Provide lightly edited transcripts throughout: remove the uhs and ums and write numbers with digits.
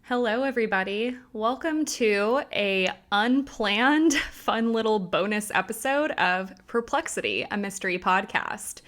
Hello, everybody. Welcome to a unplanned, fun little bonus episode of Perplexity, a mystery podcast.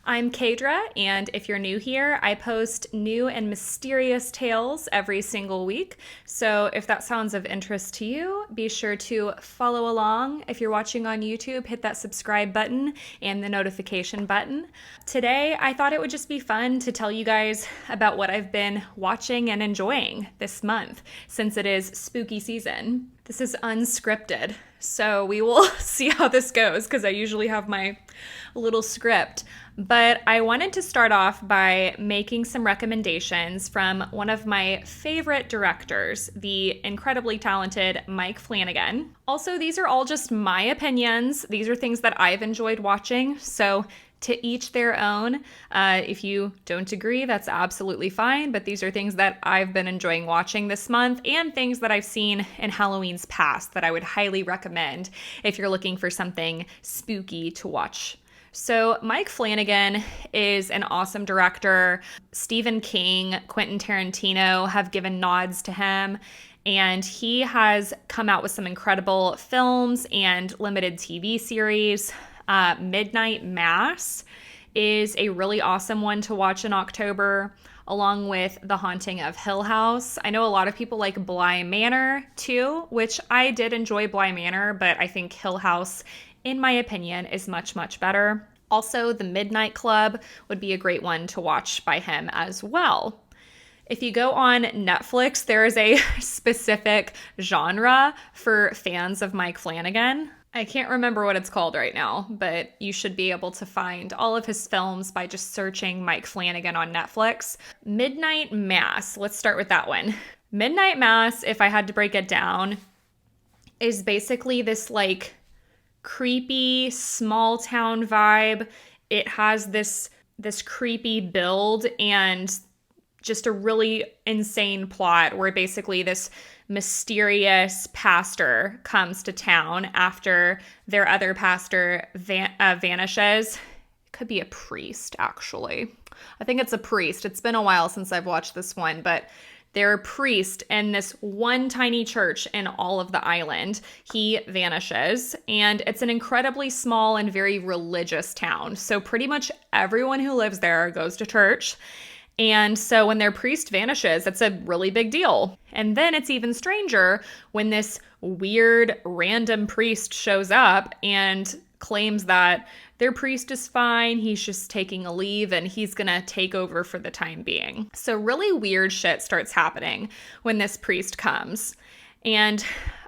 I'm Kaydra, and if you're new here, I post new and mysterious tales every single week. So if that sounds of interest to you, be sure to follow along. If you're watching on YouTube, hit that subscribe button and the notification button. Today, I thought it would just be fun to tell you guys about what I've been watching and enjoying this month, since it is spooky season. This is unscripted, so we will see how this goes because I usually have my little script. But I wanted to start off by making some recommendations from one of my favorite directors, the incredibly talented Mike Flanagan. Also, these are all just my opinions. These are things that I've enjoyed watching, so to each their own. If you don't agree, that's absolutely fine, but these are things that I've been enjoying watching this month and things that I've seen in Halloween's past that I would highly recommend if you're looking for something spooky to watch. So Mike Flanagan is an awesome director. Stephen King, Quentin Tarantino have given nods to him, and he has come out with some incredible films and limited TV series. Midnight Mass is a really awesome one to watch in October, along with The Haunting of Hill House. I know a lot of people like Bly Manor too, which I did enjoy Bly Manor, but I think Hill House, in my opinion, is much, much better. Also, The Midnight Club would be a great one to watch by him as well. If you go on Netflix, there is a specific genre for fans of Mike Flanagan. I can't remember what it's called right now, but you should be able to find all of his films by just searching Mike Flanagan on Netflix. Midnight Mass, let's start with that one. Midnight Mass, if I had to break it down, is basically this like creepy small town vibe. It has this creepy build and just a really insane plot where basically this mysterious pastor comes to town after their other pastor vanishes. It could be a priest, actually. I think it's a priest. It's been a while since I've watched this one, but they're a priest in this one tiny church in all of the island. He vanishes, and it's an incredibly small and very religious town. So pretty much everyone who lives there goes to church. And so when their priest vanishes, it's a really big deal. And then it's even stranger when this weird random priest shows up and claims that their priest is fine, he's just taking a leave, and he's gonna take over for the time being. So really weird shit starts happening when this priest comes. And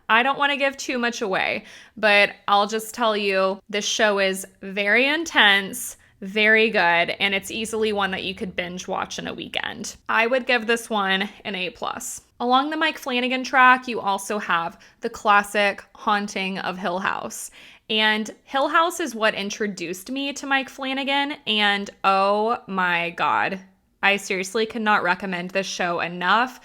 I don't want to give too much away, but I'll just tell you this show is very intense, very good, and it's easily one that you could binge watch in a weekend. I would give this one an A+. Along the Mike Flanagan track, you also have the classic Haunting of Hill House. And Hill House is what introduced me to Mike Flanagan, and oh my God, I seriously cannot recommend this show enough.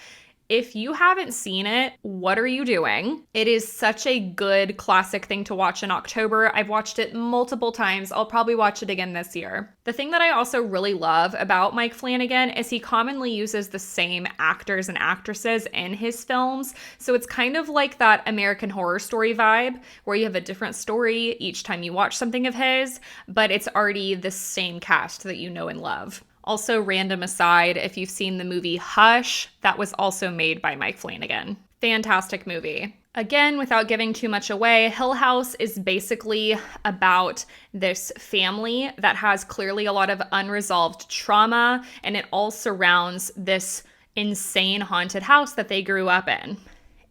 If you haven't seen it, what are you doing? It is such a good classic thing to watch in October. I've watched it multiple times. I'll probably watch it again this year. The thing that I also really love about Mike Flanagan is he commonly uses the same actors and actresses in his films. So it's kind of like that American Horror Story vibe where you have a different story each time you watch something of his, but it's already the same cast that you know and love. Also, random aside, if you've seen the movie Hush, that was also made by Mike Flanagan. Fantastic movie. Again, without giving too much away, Hill House is basically about this family that has clearly a lot of unresolved trauma, and it all surrounds this insane haunted house that they grew up in.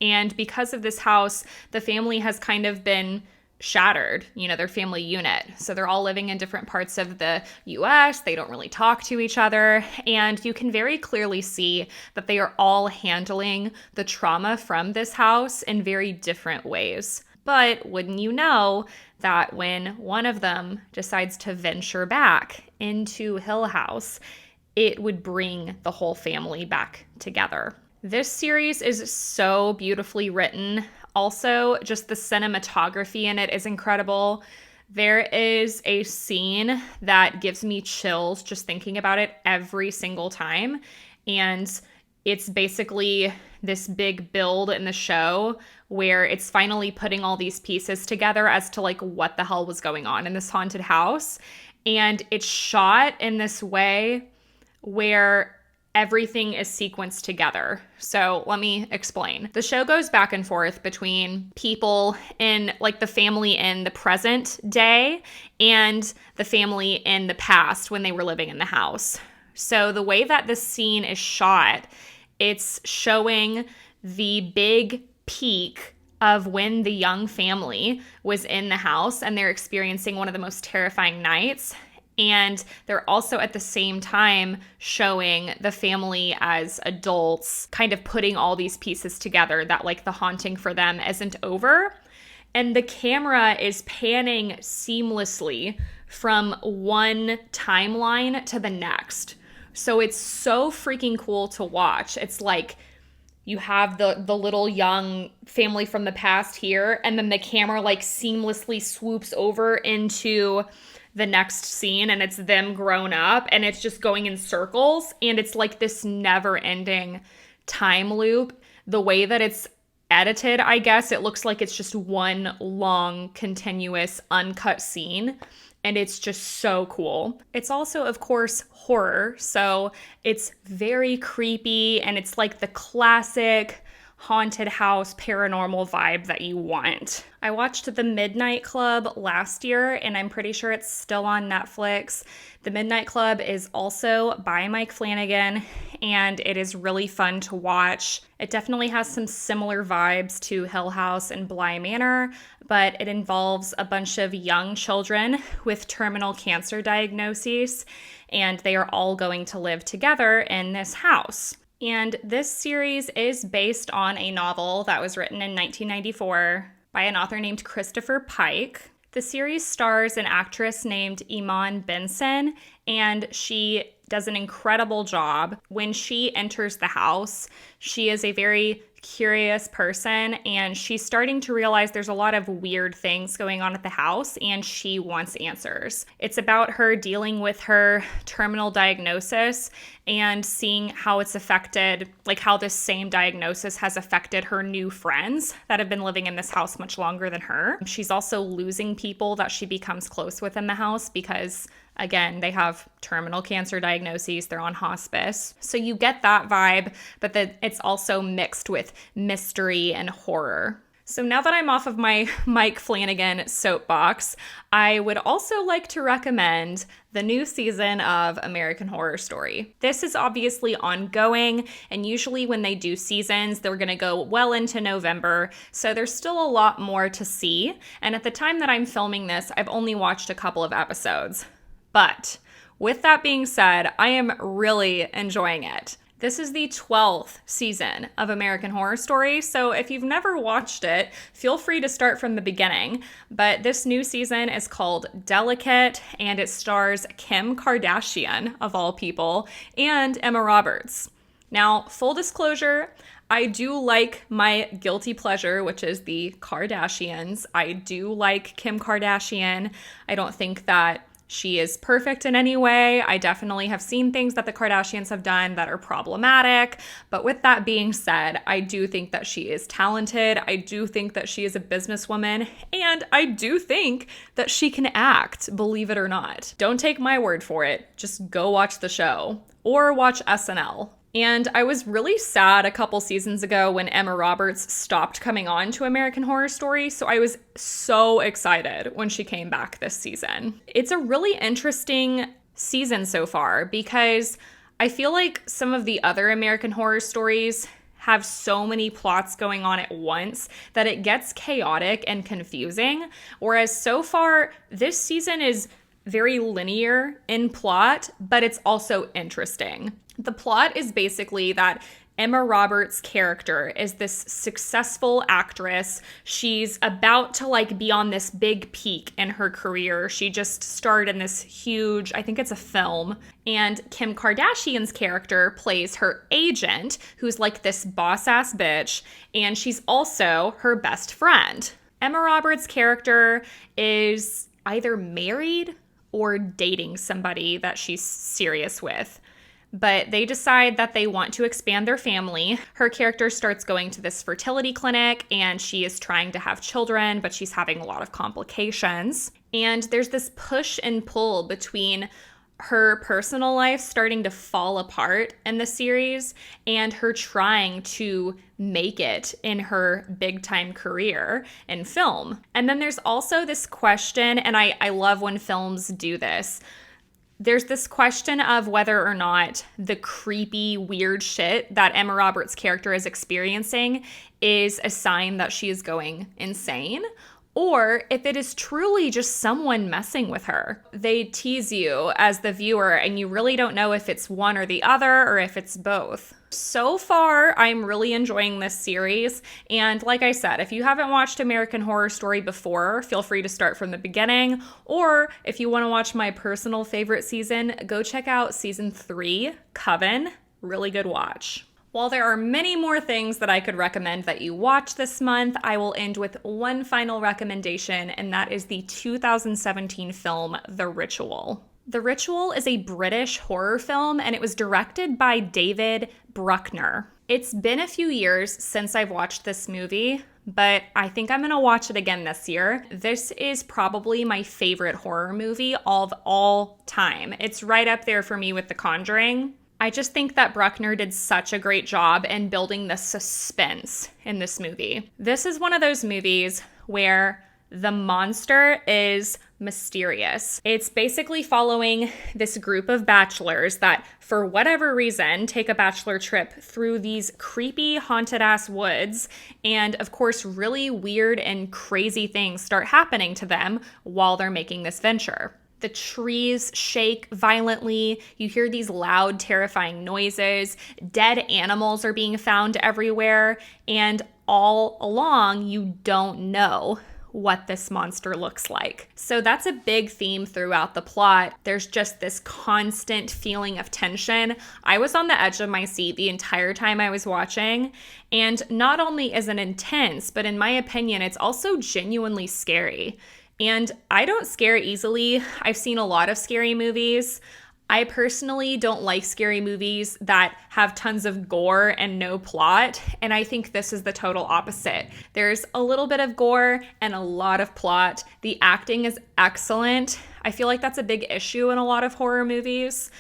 And because of this house, the family has kind of been shattered, their family unit. So they're all living in different parts of the US. They don't really talk to each other. And you can very clearly see that they are all handling the trauma from this house in very different ways. But wouldn't you know that when one of them decides to venture back into Hill House, it would bring the whole family back together. This series is so beautifully written. Also, just the cinematography in it is incredible. There is a scene that gives me chills just thinking about it every single time. And it's basically this big build in the show where it's finally putting all these pieces together as to like what the hell was going on in this haunted house. And it's shot in this way where everything is sequenced together. So let me explain. The show goes back and forth between people in like the family in the present day and the family in the past when they were living in the house. So the way that this scene is shot, it's showing the big peak of when the young family was in the house and they're experiencing one of the most terrifying nights. And they're also at the same time showing the family as adults, kind of putting all these pieces together that like the haunting for them isn't over. And the camera is panning seamlessly from one timeline to the next. So it's so freaking cool to watch. It's like you have the little young family from the past here, and then the camera like seamlessly swoops over into the next scene and it's them grown up and it's just going in circles and it's like this never-ending time loop. The way that it's edited, I guess, it looks like it's just one long, continuous, uncut scene. And it's just so cool. It's also, of course, horror. So it's very creepy and it's like the classic haunted house paranormal vibe that you want. I watched The Midnight Club last year and I'm pretty sure it's still on Netflix. The Midnight Club is also by Mike Flanagan and it is really fun to watch. It definitely has some similar vibes to Hill House and Bly Manor, but it involves a bunch of young children with terminal cancer diagnoses and they are all going to live together in this house. And this series is based on a novel that was written in 1994 by an author named Christopher Pike. The series stars an actress named Iman Benson, and she does an incredible job. When she enters the house, she is a very curious person, and she's starting to realize there's a lot of weird things going on at the house, and she wants answers. It's about her dealing with her terminal diagnosis and seeing how it's affected, like how this same diagnosis has affected her new friends that have been living in this house much longer than her. She's also losing people that she becomes close with in the house because, again, they have terminal cancer diagnoses, they're on hospice. So you get that vibe, but then it's also mixed with mystery and horror. So now that I'm off of my Mike Flanagan soapbox, I would also like to recommend the new season of American Horror Story. This is obviously ongoing, and usually when they do seasons, they're going to go well into November, so there's still a lot more to see. And at the time that I'm filming this, I've only watched a couple of episodes. But with that being said, I am really enjoying it. This is the 12th season of American Horror Story, so if you've never watched it, feel free to start from the beginning. But this new season is called Delicate, and it stars Kim Kardashian, of all people, and Emma Roberts. Now, full disclosure, I do like my guilty pleasure, which is the Kardashians. I do like Kim Kardashian. I don't think that she is perfect in any way. I definitely have seen things that the Kardashians have done that are problematic. But with that being said, I do think that she is talented. I do think that she is a businesswoman. And I do think that she can act, believe it or not. Don't take my word for it. Just go watch the show or watch SNL. And I was really sad a couple seasons ago when Emma Roberts stopped coming on to American Horror Story, so I was so excited when she came back this season. It's a really interesting season so far because I feel like some of the other American Horror Stories have so many plots going on at once that it gets chaotic and confusing, whereas so far this season is very linear in plot, but it's also interesting. The plot is basically that Emma Roberts' character is this successful actress. She's about to be on this big peak in her career. She just starred in this huge, I think it's a film. And Kim Kardashian's character plays her agent, who's like this boss-ass bitch, and she's also her best friend. Emma Roberts' character is either married or dating somebody that she's serious with. but they decide that they want to expand their family. Her character starts going to this fertility clinic and she is trying to have children, but she's having a lot of complications. And there's this push and pull between her personal life starting to fall apart in the series and her trying to make it in her big time career in film. And then there's also this question, and I love when films do this. There's this question of whether or not the creepy, weird shit that Emma Roberts' character is experiencing is a sign that she is going insane, or if it is truly just someone messing with her. They tease you as the viewer, and you really don't know if it's one or the other or if it's both. So far, I'm really enjoying this series. And like I said, if you haven't watched American Horror Story before, feel free to start from the beginning. Or if you want to watch my personal favorite season, go check out season 3, Coven. Really good watch. While there are many more things that I could recommend that you watch this month, I will end with one final recommendation, and that is the 2017 film, The Ritual. The Ritual is a British horror film, and it was directed by David Bruckner. It's been a few years since I've watched this movie, but I think I'm gonna watch it again this year. This is probably my favorite horror movie of all time. It's right up there for me with The Conjuring. I just think that Bruckner did such a great job in building the suspense in this movie. This is one of those movies where the monster is mysterious. It's basically following this group of bachelors that, for whatever reason, take a bachelor trip through these creepy, haunted-ass woods, and of course, really weird and crazy things start happening to them while they're making this venture. The trees shake violently. You hear these loud, terrifying noises. Dead animals are being found everywhere. And all along, you don't know what this monster looks like. So that's a big theme throughout the plot. There's just this constant feeling of tension. I was on the edge of my seat the entire time I was watching. And not only is it intense, but in my opinion, it's also genuinely scary. And I don't scare easily. I've seen a lot of scary movies. I personally don't like scary movies that have tons of gore and no plot, and I think this is the total opposite. There's a little bit of gore and a lot of plot. The acting is excellent. I feel like that's a big issue in a lot of horror movies.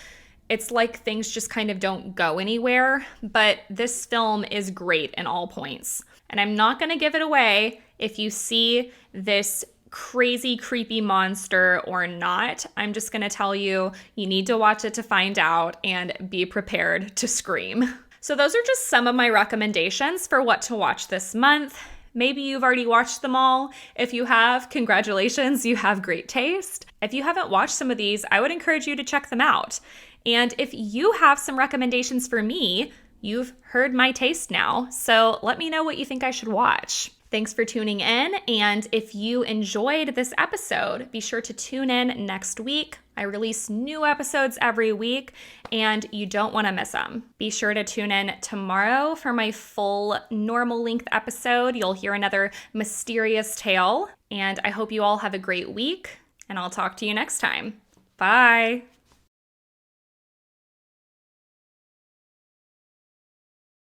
It's like things just kind of don't go anywhere, but this film is great in all points. And I'm not going to give it away if you see this crazy, creepy monster or not. I'm just going to tell you, you need to watch it to find out and be prepared to scream. So those are just some of my recommendations for what to watch this month. Maybe you've already watched them all. If you have, congratulations, you have great taste. If you haven't watched some of these, I would encourage you to check them out. And if you have some recommendations for me, you've heard my taste now. So let me know what you think I should watch. Thanks for tuning in, and if you enjoyed this episode, be sure to tune in next week. I release new episodes every week, and you don't want to miss them. Be sure to tune in tomorrow for my full normal length episode. You'll hear another mysterious tale, and I hope you all have a great week, and I'll talk to you next time. Bye!